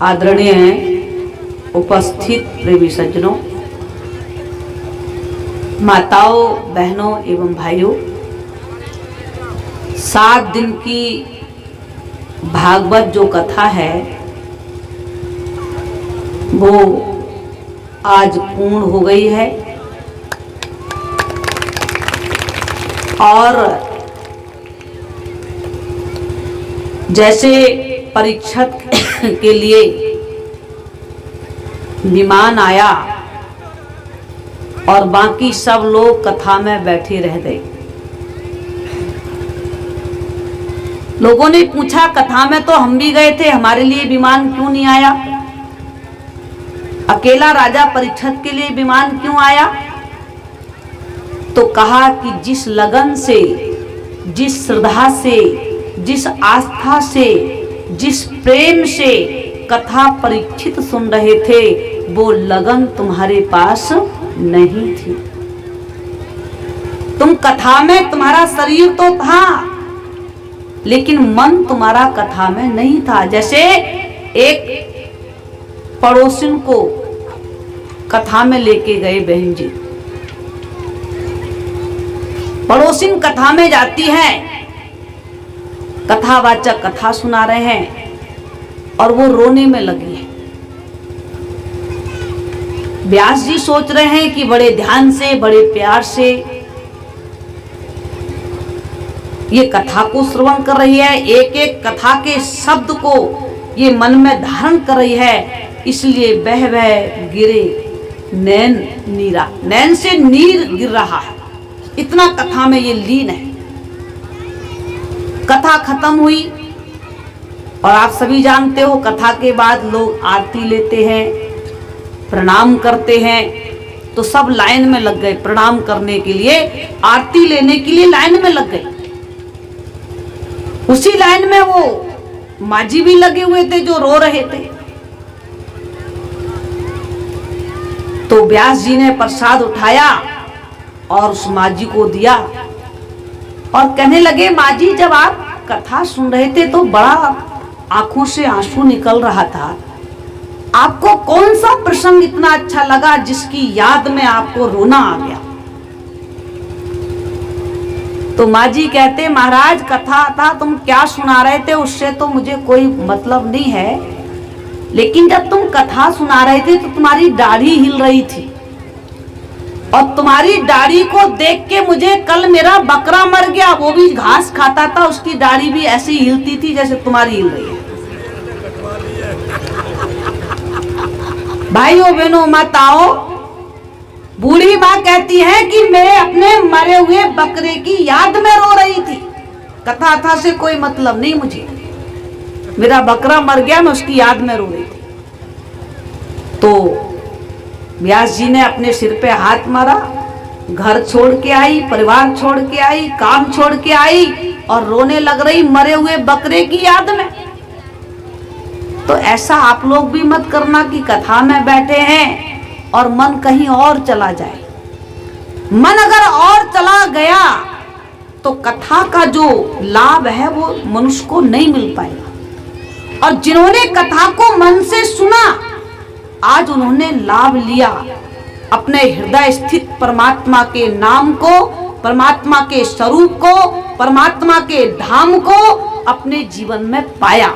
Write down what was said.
आदरणीय उपस्थित प्रेमी सज्जनों, माताओं, बहनों एवं भाइयों, 7 दिन की भागवत जो कथा है वो आज पूर्ण हो गई है। और जैसे परीक्षक के लिए विमान आया और बाकी सब लोग कथा में बैठे रह गए। लोगों ने पूछा, कथा में तो हम भी गए थे, हमारे लिए विमान क्यों नहीं आया? अकेला राजा परीक्षित के लिए विमान क्यों आया? तो कहा कि जिस लगन से, जिस श्रद्धा से, जिस आस्था से, जिस प्रेम से कथा परीक्षित सुन रहे थे वो लगन तुम्हारे पास नहीं थी। तुम कथा में, तुम्हारा शरीर तो था लेकिन मन तुम्हारा कथा में नहीं था। जैसे एक पड़ोसिन को कथा में लेके गए बहन जी, पड़ोसिन कथा में जाती है, कथावाचक कथा सुना रहे हैं और वो रोने में लगी है। व्यास जी सोच रहे हैं कि बड़े ध्यान से, बड़े प्यार से ये कथा को श्रवण कर रही है, एक एक कथा के शब्द को ये मन में धारण कर रही है, इसलिए बह बह गिरे नैन नीरा, नैन से नीर गिर रहा है, इतना कथा में ये लीन है। कथा खत्म हुई और आप सभी जानते हो कथा के बाद लोग आरती लेते हैं, प्रणाम करते हैं, तो सब लाइन में लग गए प्रणाम करने के लिए, आरती लेने के लिए लाइन में लग गए। उसी लाइन में वो माजी भी लगे हुए थे जो रो रहे थे। तो व्यास जी ने प्रसाद उठाया और उस माजी को दिया और कहने लगे, माजी जब आप कथा सुन रहे थे तो बड़ा आंखों से आंसू निकल रहा था, आपको कौन सा प्रसंग इतना अच्छा लगा जिसकी याद में आपको रोना आ गया? तो माजी कहते, महाराज कथा था, तुम क्या सुना रहे थे उससे तो मुझे कोई मतलब नहीं है, लेकिन जब तुम कथा सुना रहे थे तो तुम्हारी दाढ़ी हिल रही थी और तुम्हारी दाढ़ी को देख के मुझे कल मेरा बकरा मर गया, वो भी घास खाता था, उसकी दाढ़ी भी ऐसी हिलती थी जैसे तुम्हारी हिल रही है। भाइयों बहनों माताओं, बूढ़ी माँ कहती है कि मैं अपने मरे हुए बकरे की याद में रो रही थी, कथा था से कोई मतलब नहीं मुझे, मेरा बकरा मर गया, मैं उसकी याद में रो रही थी। तो व्यास जी ने अपने सिर पे हाथ मारा, घर छोड़ के आई, परिवार छोड़ के आई, काम छोड़ के आई और रोने लग रही मरे हुए बकरे की याद में। तो ऐसा आप लोग भी मत करना कि कथा में बैठे हैं और मन कहीं और चला जाए। मन अगर और चला गया तो कथा का जो लाभ है वो मनुष्य को नहीं मिल पाएगा। और जिन्होंने कथा को मन से सुना, आज उन्होंने लाभ लिया, अपने हृदय स्थित परमात्मा के नाम को, परमात्मा के स्वरूप को, परमात्मा के धाम को अपने जीवन में पाया।